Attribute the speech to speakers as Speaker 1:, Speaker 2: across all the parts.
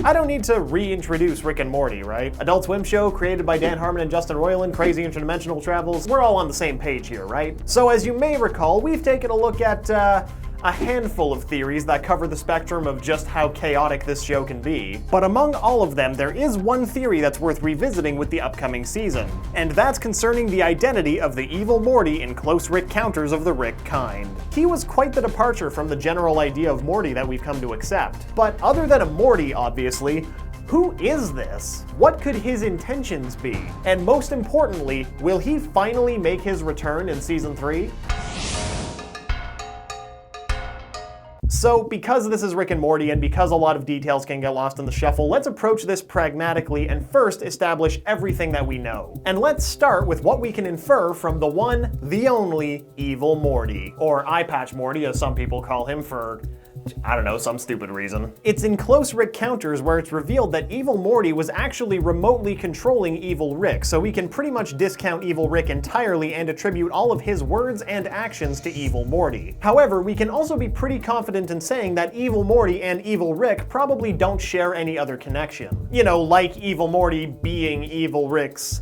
Speaker 1: I don't need to reintroduce Rick and Morty, right? Adult Swim show created by Dan Harmon and Justin Roiland, crazy interdimensional travels. We're all on the same page here, right? So as you may recall, we've taken a look at, a handful of theories that cover the spectrum of just how chaotic this show can be. But among all of them, there is one theory that's worth revisiting with the upcoming season. And that's concerning the identity of the evil Morty in close Rick counters of the Rick kind. He was quite the departure from the general idea of Morty that we've come to accept. But other than a Morty, obviously, who is this? What could his intentions be? And most importantly, will he finally make his return in season 3? So, because this is Rick and Morty, and because a lot of details can get lost in the shuffle, let's approach this pragmatically and first establish everything that we know. And let's start with what we can infer from the one, the only, Evil Morty. Or Eye Patch Morty, as some people call him for, I don't know, some stupid reason. It's in Close Rick Counters where it's revealed that Evil Morty was actually remotely controlling Evil Rick, so we can pretty much discount Evil Rick entirely and attribute all of his words and actions to Evil Morty. However, we can also be pretty confident in saying that Evil Morty and Evil Rick probably don't share any other connection. You know, like Evil Morty being Evil Rick's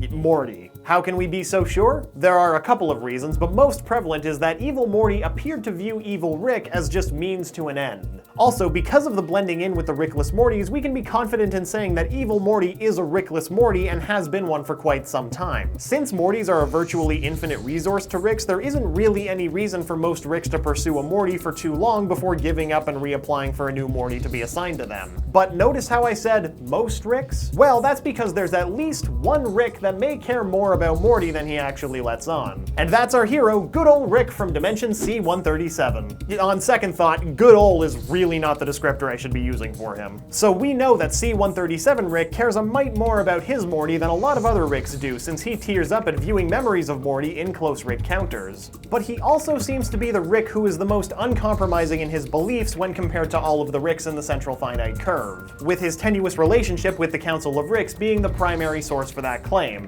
Speaker 1: Morty. How can we be so sure? There are a couple of reasons, but most prevalent is that Evil Morty appeared to view Evil Rick as just means to an end. Also, because of the blending in with the Rickless Mortys, we can be confident in saying that Evil Morty is a Rickless Morty and has been one for quite some time. Since Mortys are a virtually infinite resource to Ricks, there isn't really any reason for most Ricks to pursue a Morty for too long before giving up and reapplying for a new Morty to be assigned to them. But notice how I said most Ricks? Well, that's because there's at least one Rick that may care more about Morty than he actually lets on. And that's our hero, good ol' Rick from Dimension C-137. On second thought, good ol' is really not the descriptor I should be using for him. So we know that C-137 Rick cares a mite more about his Morty than a lot of other Ricks do, since he tears up at viewing memories of Morty in Close Rick Counters. But he also seems to be the Rick who is the most uncompromising in his beliefs when compared to all of the Ricks in the Central Finite Curve, with his tenuous relationship with the Council of Ricks being the primary source for that claim.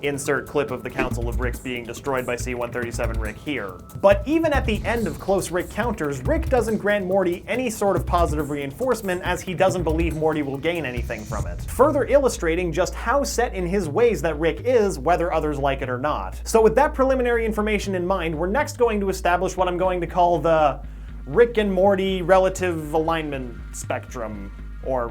Speaker 1: Insert clip of the Council of Ricks being destroyed by C-137 Rick here. But even at the end of Close Rick Counters, Rick doesn't grant Morty any sort of positive reinforcement as he doesn't believe Morty will gain anything from it, further illustrating just how set in his ways that Rick is, whether others like it or not. So with that preliminary information in mind, we're next going to establish what I'm going to call the Rick and Morty Relative Alignment Spectrum, or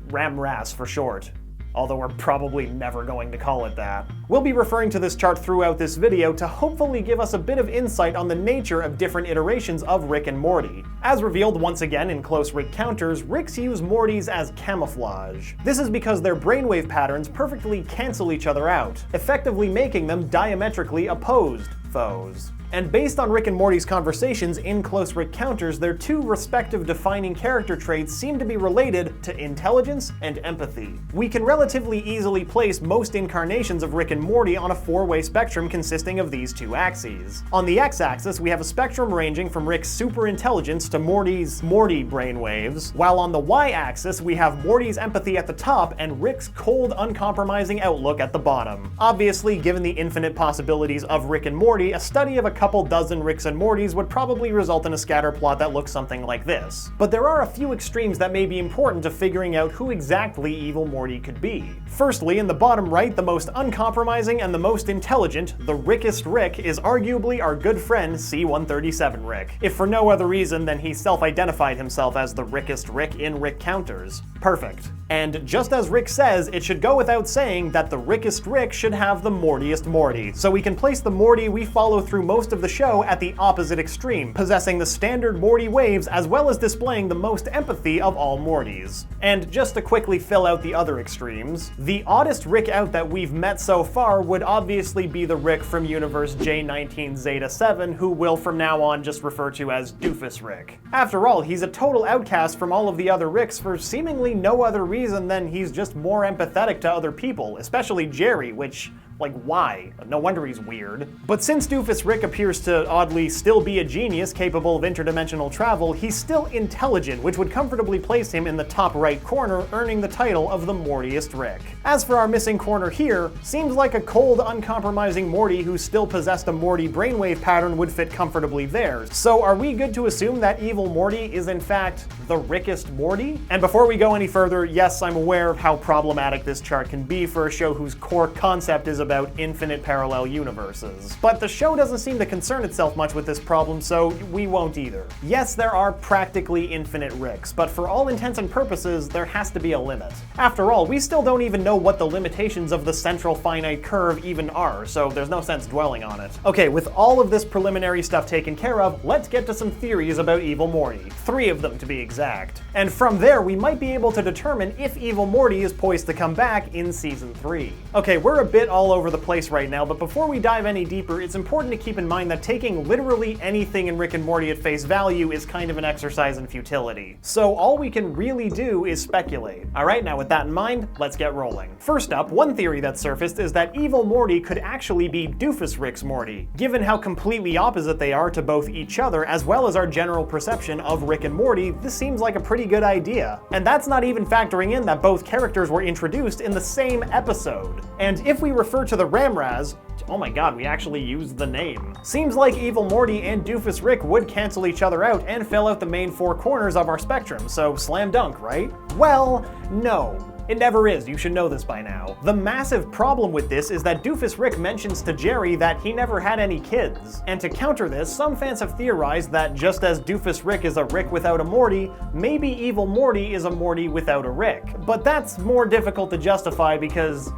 Speaker 1: RAMRAS for short. Although we're probably never going to call it that. We'll be referring to this chart throughout this video to hopefully give us a bit of insight on the nature of different iterations of Rick and Morty. As revealed once again in Close Rick Counters, Ricks use Mortys as camouflage. This is because their brainwave patterns perfectly cancel each other out, effectively making them diametrically opposed foes. And based on Rick and Morty's conversations in Close Rick Counters, their two respective defining character traits seem to be related to intelligence and empathy. We can relatively easily place most incarnations of Rick and Morty on a four-way spectrum consisting of these two axes. On the x-axis, we have a spectrum ranging from Rick's superintelligence to Morty's Morty brainwaves, while on the y-axis, we have Morty's empathy at the top and Rick's cold, uncompromising outlook at the bottom. Obviously, given the infinite possibilities of Rick and Morty, a study of a couple dozen Ricks and Mortys would probably result in a scatter plot that looks something like this. But there are a few extremes that may be important to figuring out who exactly Evil Morty could be. Firstly, in the bottom right, the most uncompromising and the most intelligent, the Rickest Rick, is arguably our good friend C-137 Rick. If for no other reason than he self-identified himself as the Rickest Rick in Rick Counters. Perfect. And just as Rick says, it should go without saying that the Rickest Rick should have the Mortiest Morty. So we can place the Morty we follow through most of the show at the opposite extreme, possessing the standard Morty waves as well as displaying the most empathy of all Mortys. And just to quickly fill out the other extremes, the oddest Rick out that we've met so far would obviously be the Rick from universe J19 Zeta 7, who we'll from now on just refer to as Doofus Rick. After all, he's a total outcast from all of the other Ricks for seemingly no other reason than he's just more empathetic to other people, especially Jerry, which Like, why? No wonder he's weird. But since Doofus Rick appears to oddly still be a genius capable of interdimensional travel, he's still intelligent, which would comfortably place him in the top right corner, earning the title of the Mortiest Rick. As for our missing corner here, seems like a cold, uncompromising Morty who still possessed a Morty brainwave pattern would fit comfortably there. So are we good to assume that Evil Morty is in fact the Rickest Morty? And before we go any further, yes, I'm aware of how problematic this chart can be for a show whose core concept is about infinite parallel universes. But the show doesn't seem to concern itself much with this problem, so we won't either. Yes, there are practically infinite Ricks, but for all intents and purposes, there has to be a limit. After all, we still don't even know what the limitations of the central finite curve even are, so there's no sense dwelling on it. Okay, with all of this preliminary stuff taken care of, let's get to some theories about Evil Morty. 3 of them to be exact. And from there, we might be able to determine if Evil Morty is poised to come back in Season 3. Okay, we're a bit all over the place right now, but before we dive any deeper, it's important to keep in mind that taking literally anything in Rick and Morty at face value is kind of an exercise in futility. So all we can really do is speculate. Alright, now with that in mind, let's get rolling. First up, one theory that surfaced is that Evil Morty could actually be Doofus Rick's Morty. Given how completely opposite they are to both each other, as well as our general perception of Rick and Morty, this seems like a pretty good idea. And that's not even factoring in that both characters were introduced in the same episode. And if we refer to the Ramraz, oh my god, we actually used the name. Seems like Evil Morty and Doofus Rick would cancel each other out and fill out the main 4 corners of our spectrum, so slam dunk, right? Well, no. It never is, you should know this by now. The massive problem with this is that Doofus Rick mentions to Jerry that he never had any kids. And to counter this, some fans have theorized that just as Doofus Rick is a Rick without a Morty, maybe Evil Morty is a Morty without a Rick. But that's more difficult to justify because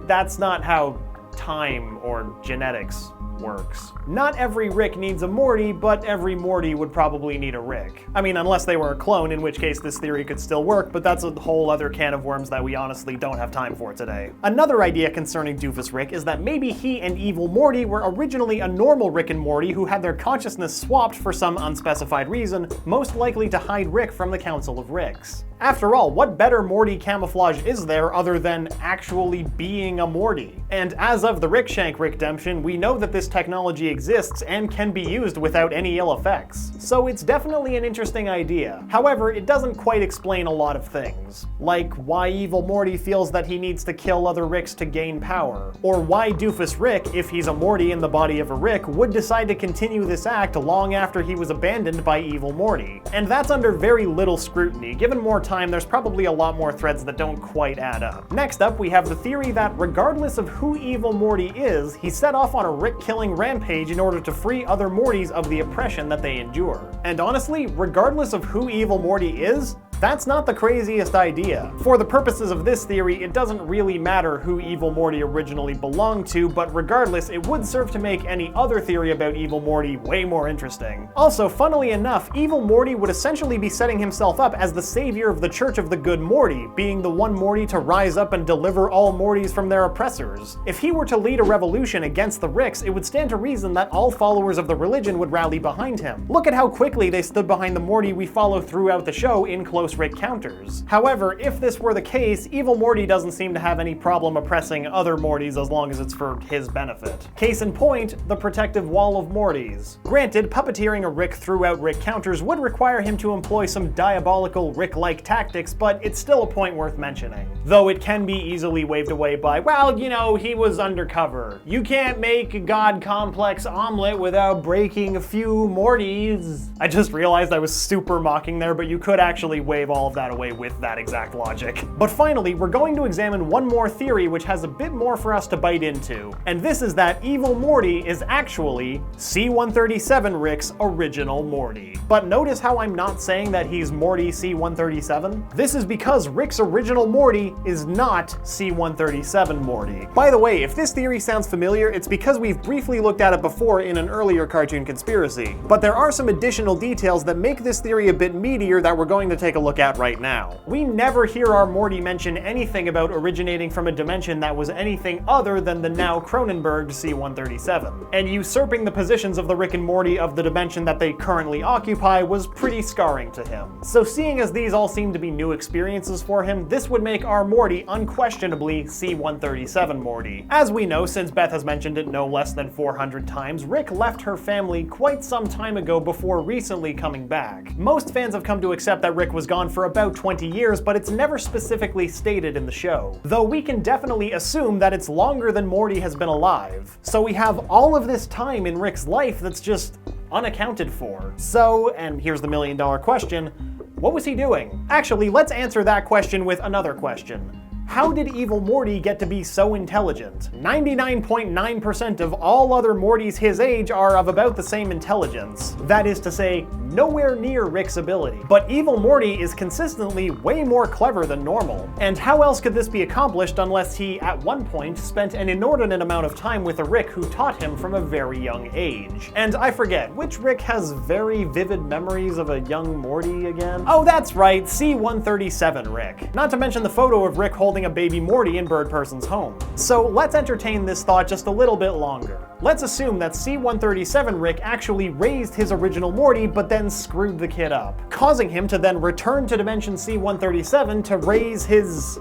Speaker 1: that's not how time or genetics works. Not every Rick needs a Morty, but every Morty would probably need a Rick. I mean, unless they were a clone, in which case this theory could still work, but that's a whole other can of worms that we honestly don't have time for today. Another idea concerning Doofus Rick is that maybe he and Evil Morty were originally a normal Rick and Morty who had their consciousness swapped for some unspecified reason, most likely to hide Rick from the Council of Ricks. After all, what better Morty camouflage is there other than actually being a Morty? And as of the Rickshank Rickdemption, we know that this technology exists and can be used without any ill effects. So it's definitely an interesting idea. However, it doesn't quite explain a lot of things. Like why Evil Morty feels that he needs to kill other Ricks to gain power. Or why Doofus Rick, if he's a Morty in the body of a Rick, would decide to continue this act long after he was abandoned by Evil Morty. And that's under very little scrutiny. Given more time, there's probably a lot more threads that don't quite add up. Next up, we have the theory that regardless of who Evil Morty is, he set off on a Rick-killing rampage in order to free other Mortys of the oppression that they endure. And honestly, regardless of who Evil Morty is, that's not the craziest idea. For the purposes of this theory, it doesn't really matter who Evil Morty originally belonged to, but regardless, it would serve to make any other theory about Evil Morty way more interesting. Also, funnily enough, Evil Morty would essentially be setting himself up as the savior of the Church of the Good Morty, being the one Morty to rise up and deliver all Mortys from their oppressors. If he were to lead a revolution against the Ricks, it would stand to reason that all followers of the religion would rally behind him. Look at how quickly they stood behind the Morty we follow throughout the show in close Rick counters. However, if this were the case, Evil Morty doesn't seem to have any problem oppressing other Mortys as long as it's for his benefit. Case in point, the protective wall of Mortys. Granted, puppeteering a Rick throughout Rick counters would require him to employ some diabolical Rick-like tactics, but it's still a point worth mentioning. Though it can be easily waved away by, well, you know, he was undercover. You can't make a god-complex omelet without breaking a few Mortys. I just realized I was super mocking there, but you could actually wave all of that away with that exact logic. But finally, we're going to examine one more theory which has a bit more for us to bite into. And this is that Evil Morty is actually C-137 Rick's original Morty. But notice how I'm not saying that he's Morty C-137? This is because Rick's original Morty is not C-137 Morty. By the way, if this theory sounds familiar, it's because we've briefly looked at it before in an earlier cartoon conspiracy. But there are some additional details that make this theory a bit meatier that we're going to take a look look at right now. We never hear our Morty mention anything about originating from a dimension that was anything other than the now Cronenberg C-137. And usurping the positions of the Rick and Morty of the dimension that they currently occupy was pretty scarring to him. So seeing as these all seem to be new experiences for him, this would make our Morty unquestionably C-137 Morty. As we know, since Beth has mentioned it no less than 400 times, Rick left her family quite some time ago before recently coming back. Most fans have come to accept that Rick was gone for about 20 years, but it's never specifically stated in the show. Though we can definitely assume that it's longer than Morty has been alive. So we have all of this time in Rick's life that's just unaccounted for. So, and here's the million-dollar question, what was he doing? Actually, let's answer that question with another question. How did Evil Morty get to be so intelligent? 99.9% of all other Mortys his age are of about the same intelligence. That is to say, nowhere near Rick's ability. But Evil Morty is consistently way more clever than normal. And how else could this be accomplished unless he, at one point, spent an inordinate amount of time with a Rick who taught him from a very young age? And I forget, which Rick has very vivid memories of a young Morty again? Oh, that's right, C-137 Rick. Not to mention the photo of Rick holding a baby Morty in Bird Person's home. So let's entertain this thought just a little bit longer. Let's assume that C-137 Rick actually raised his original Morty but then screwed the kid up, causing him to then return to Dimension C-137 to raise his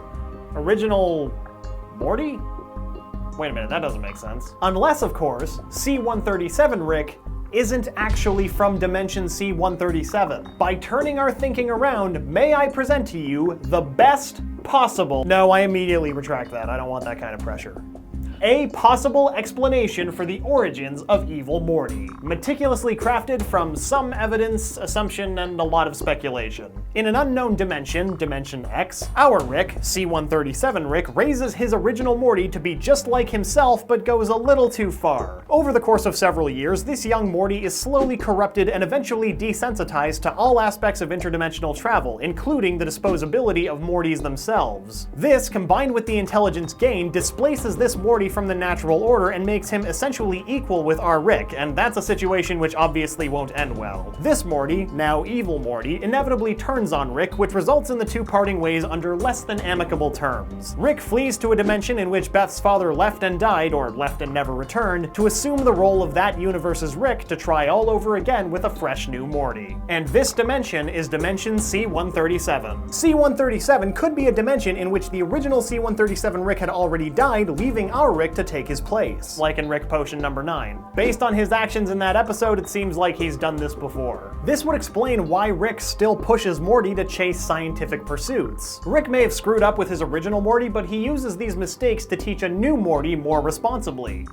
Speaker 1: original Morty? Wait a minute, that doesn't make sense. Unless, of course, C-137 Rick isn't actually from Dimension C-137. By turning our thinking around, may I present to you the best possible— No, I immediately retract that. I don't want that kind of pressure. A possible explanation for the origins of Evil Morty, meticulously crafted from some evidence, assumption, and a lot of speculation. In an unknown dimension, Dimension X, our Rick, C-137 Rick, raises his original Morty to be just like himself, but goes a little too far. Over the course of several years, this young Morty is slowly corrupted and eventually desensitized to all aspects of interdimensional travel, including the disposability of Mortys themselves. This, combined with the intelligence gained, displaces this Morty from the natural order and makes him essentially equal with our Rick, and that's a situation which obviously won't end well. This Morty, now Evil Morty, inevitably turns on Rick, which results in the two parting ways under less than amicable terms. Rick flees to a dimension in which Beth's father left and died, or left and never returned, to assume the role of that universe's Rick to try all over again with a fresh new Morty. And this dimension is Dimension C-137. C-137 could be a dimension in which the original C-137 Rick had already died, leaving our Rick to take his place, like in Rick Potion number 9. Based on his actions in that episode, it seems like he's done this before. This would explain why Rick still pushes Morty to chase scientific pursuits. Rick may have screwed up with his original Morty, but he uses these mistakes to teach a new Morty more responsibly.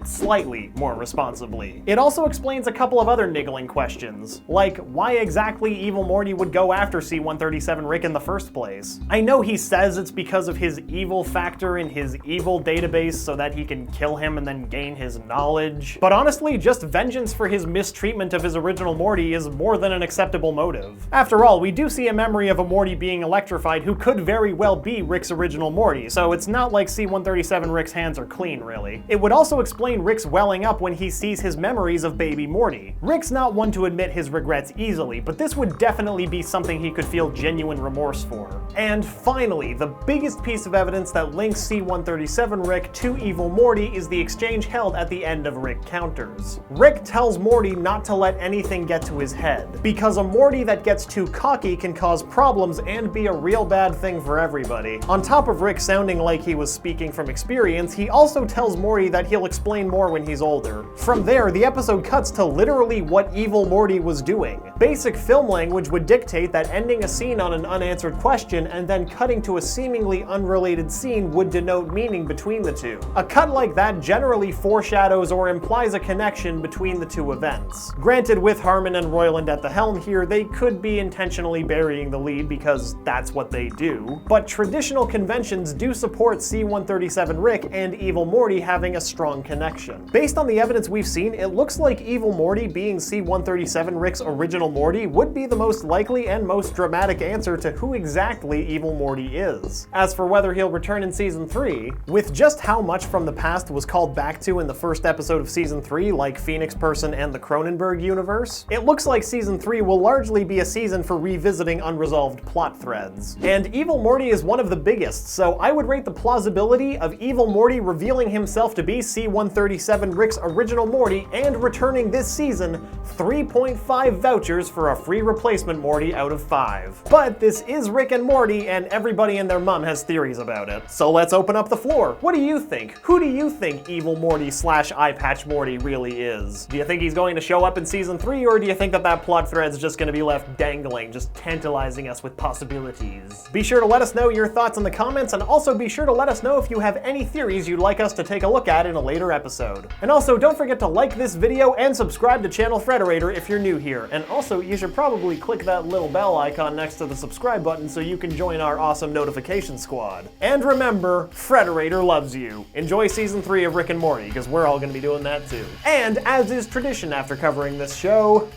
Speaker 1: Slightly more responsibly. It also explains a couple of other niggling questions, like why exactly Evil Morty would go after C-137 Rick in the first place. I know he says it's because of his evil factor in his evil database so that he can kill him and then gain his knowledge, but honestly, just vengeance for his mistreatment of his original Morty is more than an acceptable motive. After all, we do see a memory of a Morty being electrified who could very well be Rick's original Morty, so it's not like C-137 Rick's hands are clean, really. It would also explain Rick's welling up when he sees his memories of baby Morty. Rick's not one to admit his regrets easily, but this would definitely be something he could feel genuine remorse for. And finally, the biggest piece of evidence that links C-137 Rick to Evil Morty is the exchange held at the end of Rick Counters. Rick tells Morty not to let anything get to his head, because a Morty that gets too cocky can cause problems and be a real bad thing for everybody. On top of Rick sounding like he was speaking from experience, he also tells Morty that he'll explain more when he's older. From there, the episode cuts to literally what Evil Morty was doing. Basic film language would dictate that ending a scene on an unanswered question and then cutting to a seemingly unrelated scene would denote meaning between the two. A cut like that generally foreshadows or implies a connection between the two events. Granted, with Harmon and Roiland at the helm here, they could be intentionally burying the lead because that's what they do, but traditional conventions do support C-137 Rick and Evil Morty having a strong connection. connection. Based on the evidence we've seen, it looks like Evil Morty being C-137 Rick's original Morty would be the most likely and most dramatic answer to who exactly Evil Morty is. As for whether he'll return in Season 3, with just how much from the past was called back to in the first episode of Season 3, like Phoenix Person and the Cronenberg universe, it looks like Season 3 will largely be a season for revisiting unresolved plot threads. And Evil Morty is one of the biggest, so I would rate the plausibility of Evil Morty revealing himself to be C-137 Rick's original Morty and returning this season 3.5 vouchers for a free replacement Morty out of 5. But this is Rick and Morty, and everybody and their mom has theories about it. So let's open up the floor. What do you think? Who do you think Evil Morty / Eye Patch Morty really is? Do you think he's going to show up in Season 3, or do you think that plot thread's just going to be left dangling, just tantalizing us with possibilities? Be sure to let us know your thoughts in the comments, and also be sure to let us know if you have any theories you'd like us to take a look at in a later episode. And also, don't forget to like this video and subscribe to Channel Frederator if you're new here. And also, you should probably click that little bell icon next to the subscribe button so you can join our awesome notification squad. And remember, Frederator loves you. Enjoy Season 3 of Rick and Morty, because we're all going to be doing that too. And as is tradition after covering this show,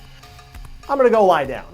Speaker 1: I'm gonna go lie down.